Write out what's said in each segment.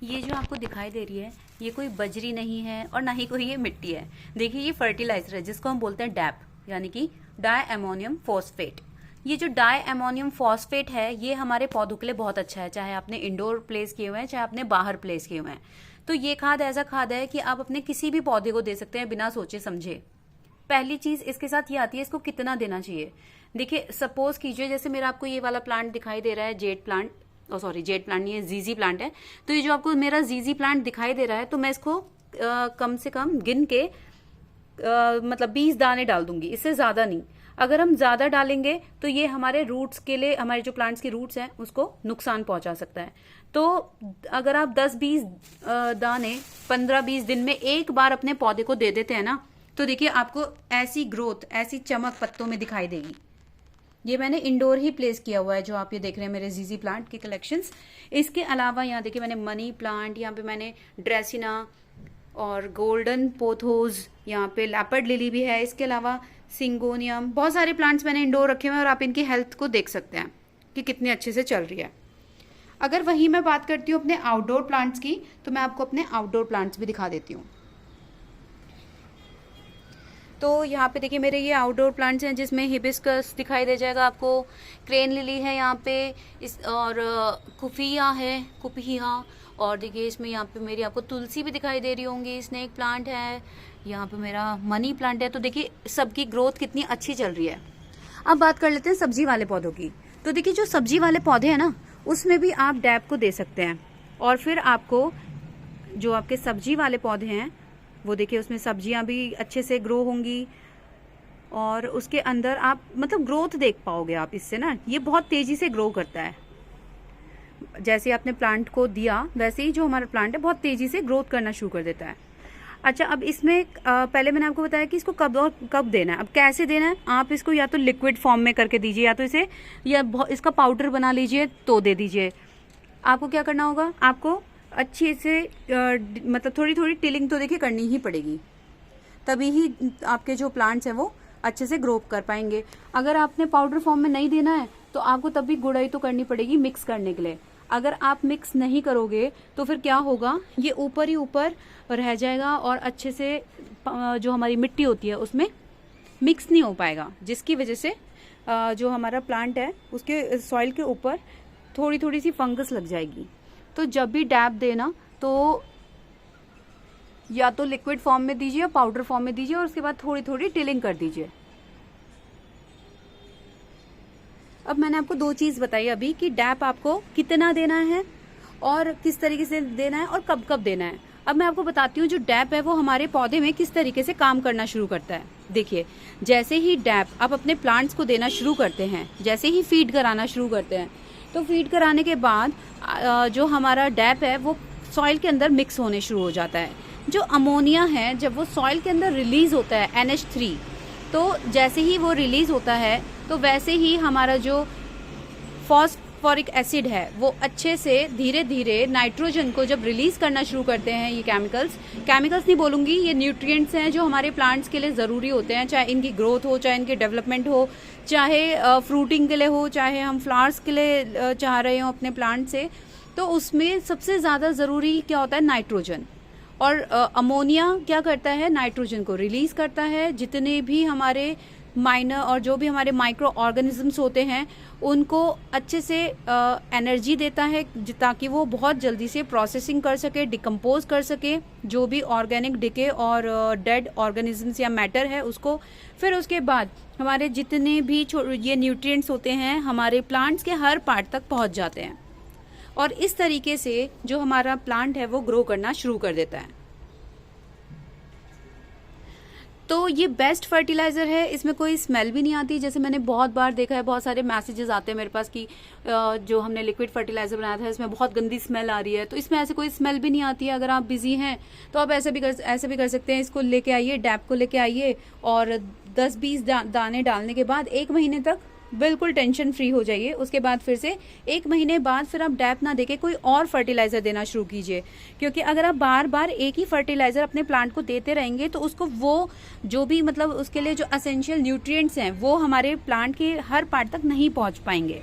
ये जो आपको दिखाई दे रही है, ये कोई बजरी नहीं है और ना ही कोई ये मिट्टी है। देखिए ये फर्टिलाइजर है जिसको हम बोलते हैं डैप, यानी कि डाई अमोनियम फॉस्फेट। ये जो डाई अमोनियम फॉस्फेट है ये हमारे पौधों के लिए बहुत अच्छा है, चाहे आपने इंडोर प्लेस किए हुए हैं चाहे आपने बाहर प्लेस किए हुए हैं। तो ये खाद ऐसा खाद है कि आप अपने किसी भी पौधे को दे सकते हैं बिना सोचे समझे। पहली चीज इसके साथ ये आती है, इसको कितना देना चाहिए। देखिए सपोज कीजिए जैसे मेरा आपको ये वाला प्लांट दिखाई दे रहा है, jade plant, sorry jade plant नहीं है, जीजी प्लांट है। तो ये जो आपको मेरा जीजी प्लांट दिखाई दे रहा है, तो मैं इसको कम से कम गिन के मतलब 20 दाने डाल दूंगी, इससे ज्यादा नहीं। अगर हम ज्यादा डालेंगे तो ये हमारे रूट्स के लिए, हमारे जो प्लांट्स की रूट्स हैं उसको नुकसान पहुंचा सकता है। तो अगर आप 10-20 दाने 15-20 दिन में एक बार अपने पौधे को दे देते हैं ना, तो देखिए आपको ऐसी ग्रोथ, ऐसी चमक पत्तों में दिखाई देगी। ये मैंने इंडोर ही प्लेस किया हुआ है, जो आप ये देख रहे हैं मेरे जीजी प्लांट की कलेक्शंस। इसके अलावा यहाँ देखिए मैंने मनी प्लांट, यहाँ पे मैंने ड्रेसिना और गोल्डन पोथोज, यहाँ पे लेपर्ड लिली भी है। इसके अलावा सिंगोनियम, बहुत सारे प्लांट्स मैंने इंडोर रखे हुए हैं और आप इनकी हेल्थ को देख सकते हैं कि कितने अच्छे से चल रही है। अगर वही मैं बात करती हूँ अपने आउटडोर प्लांट्स की, तो मैं आपको अपने आउटडोर प्लांट्स भी दिखा देती हूँ। तो यहाँ पे देखिए मेरे ये आउटडोर प्लांट्स हैं जिसमें हिबिस्कस दिखाई दे जाएगा आपको, क्रेन लिली है यहाँ पे, इस और कुफिया है, कुपिया, और देखिए इसमें यहाँ पे मेरी आपको तुलसी भी दिखाई दे रही होंगी, स्नेक प्लांट है, यहाँ पे मेरा मनी प्लांट है। तो देखिए सबकी ग्रोथ कितनी अच्छी चल रही है। अब बात कर लेते हैं सब्जी वाले पौधों की। तो देखिए जो सब्जी वाले पौधे हैं ना, उसमें भी आप डैप को दे सकते हैं। और फिर आपको जो आपके सब्जी वाले पौधे हैं वो देखिए उसमें सब्जियां भी अच्छे से ग्रो होंगी, और उसके अंदर आप मतलब ग्रोथ देख पाओगे आप इससे ना, ये बहुत तेजी से ग्रो करता है। जैसे आपने प्लांट को दिया वैसे ही जो हमारा प्लांट है बहुत तेजी से ग्रोथ करना शुरू कर देता है। अच्छा, अब इसमें पहले मैंने आपको बताया कि इसको कब और कब देना है। अब कैसे देना है, आप इसको या तो लिक्विड फॉर्म में करके दीजिए, या तो इसे या इसका पाउडर बना लीजिए तो दे दीजिए। आपको क्या करना होगा, आपको अच्छे से मतलब थोड़ी थोड़ी टिलिंग तो देखिए करनी ही पड़ेगी, तभी ही आपके जो प्लांट्स हैं वो अच्छे से ग्रो कर पाएंगे। अगर आपने पाउडर फॉर्म में नहीं देना है तो आपको तब भी गुड़ाई तो करनी पड़ेगी मिक्स करने के लिए। अगर आप मिक्स नहीं करोगे तो फिर क्या होगा, ये ऊपर ही ऊपर रह जाएगा और अच्छे से जो हमारी मिट्टी होती है उसमें मिक्स नहीं हो पाएगा, जिसकी वजह से जो हमारा प्लांट है उसके सॉइल के ऊपर थोड़ी थोड़ी सी फंगस लग जाएगी। तो जब भी डैप देना तो या तो लिक्विड फॉर्म में दीजिए या पाउडर फॉर्म में दीजिए, और उसके बाद थोड़ी थोड़ी टिलिंग कर दीजिए। अब मैंने आपको दो चीज बताई अभी कि डैप आपको कितना देना है और किस तरीके से देना है और कब कब देना है। अब मैं आपको बताती हूँ जो डैप है वो हमारे पौधे में किस तरीके से काम करना शुरू करता है। देखिए जैसे ही डैप आप अपने प्लांट्स को देना शुरू करते हैं, जैसे ही फीड कराना शुरू करते हैं, तो फीड कराने के बाद जो हमारा डैप है वो सॉइल के अंदर मिक्स होने शुरू हो जाता है। जो अमोनिया है जब वो सॉइल के अंदर रिलीज होता है NH3, तो जैसे ही वो रिलीज होता है तो वैसे ही हमारा जो फॉस्फोरिक एसिड है वो अच्छे से धीरे धीरे नाइट्रोजन को जब रिलीज करना शुरू करते हैं, ये केमिकल्स नहीं बोलूंगी, ये न्यूट्रिएंट्स हैं जो हमारे प्लांट्स के लिए जरूरी होते हैं, चाहे इनकी ग्रोथ हो, चाहे इनकी डेवलपमेंट हो, चाहे फ्रूटिंग के लिए हो, चाहे हम फ्लावर्स के लिए चाह रहे हो अपने प्लांट से। तो उसमें सबसे ज्यादा जरूरी क्या होता है, नाइट्रोजन। और अमोनिया क्या करता है, नाइट्रोजन को रिलीज करता है। जितने भी हमारे माइनर और जो भी हमारे माइक्रो ऑर्गेनिजम्स होते हैं उनको अच्छे से एनर्जी देता है, ताकि वो बहुत जल्दी से प्रोसेसिंग कर सके, डिकम्पोज कर सके जो भी ऑर्गेनिक डिके और डेड ऑर्गेनिजम्स या मैटर है उसको। फिर उसके बाद हमारे जितने भी ये न्यूट्रिएंट्स होते हैं हमारे प्लांट्स के हर पार्ट तक पहुंच जाते हैं, और इस तरीके से जो हमारा प्लांट है वो ग्रो करना शुरू कर देता है। तो ये बेस्ट फर्टिलाइजर है, इसमें कोई स्मेल भी नहीं आती। जैसे मैंने बहुत बार देखा है, बहुत सारे मैसेजेस आते हैं मेरे पास कि जो हमने लिक्विड फर्टिलाइजर बनाया था इसमें बहुत गंदी स्मेल आ रही है। तो इसमें ऐसे कोई स्मेल भी नहीं आती है। अगर आप बिजी हैं तो आप ऐसे भी कर सकते हैं, इसको लेके आइए, डैप को लेके आइए, और 10-20 दाने डालने के बाद 1 महीने तक बिल्कुल टेंशन फ्री हो जाइए। उसके बाद फिर से 1 महीने बाद फिर आप डैप ना देके कोई और फर्टिलाइजर देना शुरू कीजिए, क्योंकि अगर आप बार बार एक ही फर्टिलाइजर अपने प्लांट को देते रहेंगे तो उसको वो जो भी मतलब उसके लिए जो एसेंशियल न्यूट्रिएंट्स हैं वो हमारे प्लांट के हर पार्ट तक नहीं पहुंच पाएंगे।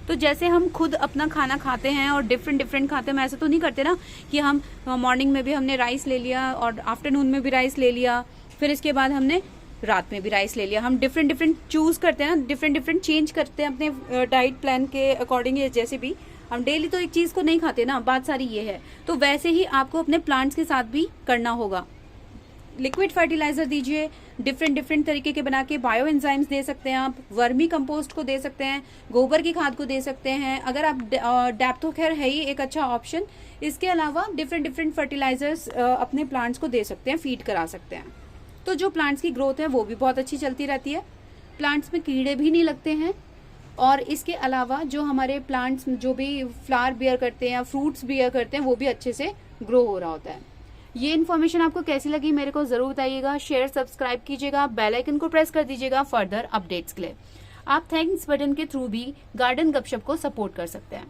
तो जैसे हम खुद अपना खाना खाते हैं और डिफरेंट डिफरेंट खाते हैं, हम ऐसा तो नहीं करते ना कि हम मॉर्निंग में भी हमने राइस ले लिया और आफ्टरनून में भी राइस ले लिया, फिर इसके बाद हमने रात में भी राइस ले लिया। हम डिफरेंट डिफरेंट चूज करते हैं ना, डिफरेंट डिफरेंट चेंज करते हैं अपने डाइट प्लान के अकॉर्डिंग। जैसे भी हम डेली तो एक चीज को नहीं खाते ना, बात सारी ये है। तो वैसे ही आपको अपने प्लांट्स के साथ भी करना होगा। लिक्विड फर्टिलाइजर दीजिए, डिफरेंट डिफरेंट तरीके के बना के। बायो एंजाइम्स दे सकते हैं आप, वर्मी कंपोस्ट को दे सकते हैं, गोबर की खाद को दे सकते हैं। अगर आप डैप्थो खैर है ही एक अच्छा ऑप्शन। इसके अलावा डिफरेंट डिफरेंट फर्टिलाइजर्स अपने प्लांट्स को दे सकते हैं, फीड करा सकते हैं। तो जो प्लांट्स की ग्रोथ है वो भी बहुत अच्छी चलती रहती है, प्लांट्स में कीड़े भी नहीं लगते हैं। और इसके अलावा जो हमारे प्लांट्स जो भी फ्लावर बियर करते हैं, फ्रूट्स बियर करते हैं, वो भी अच्छे से ग्रो हो रहा होता है। ये इन्फॉर्मेशन आपको कैसी लगी मेरे को जरूर बताइएगा। शेयर सब्सक्राइब कीजिएगा, बेल आइकन को प्रेस कर दीजिएगा फर्दर अपडेट्स के लिए। आप थैंक्स बटन के थ्रू भी गार्डन गपशप को सपोर्ट कर सकते हैं।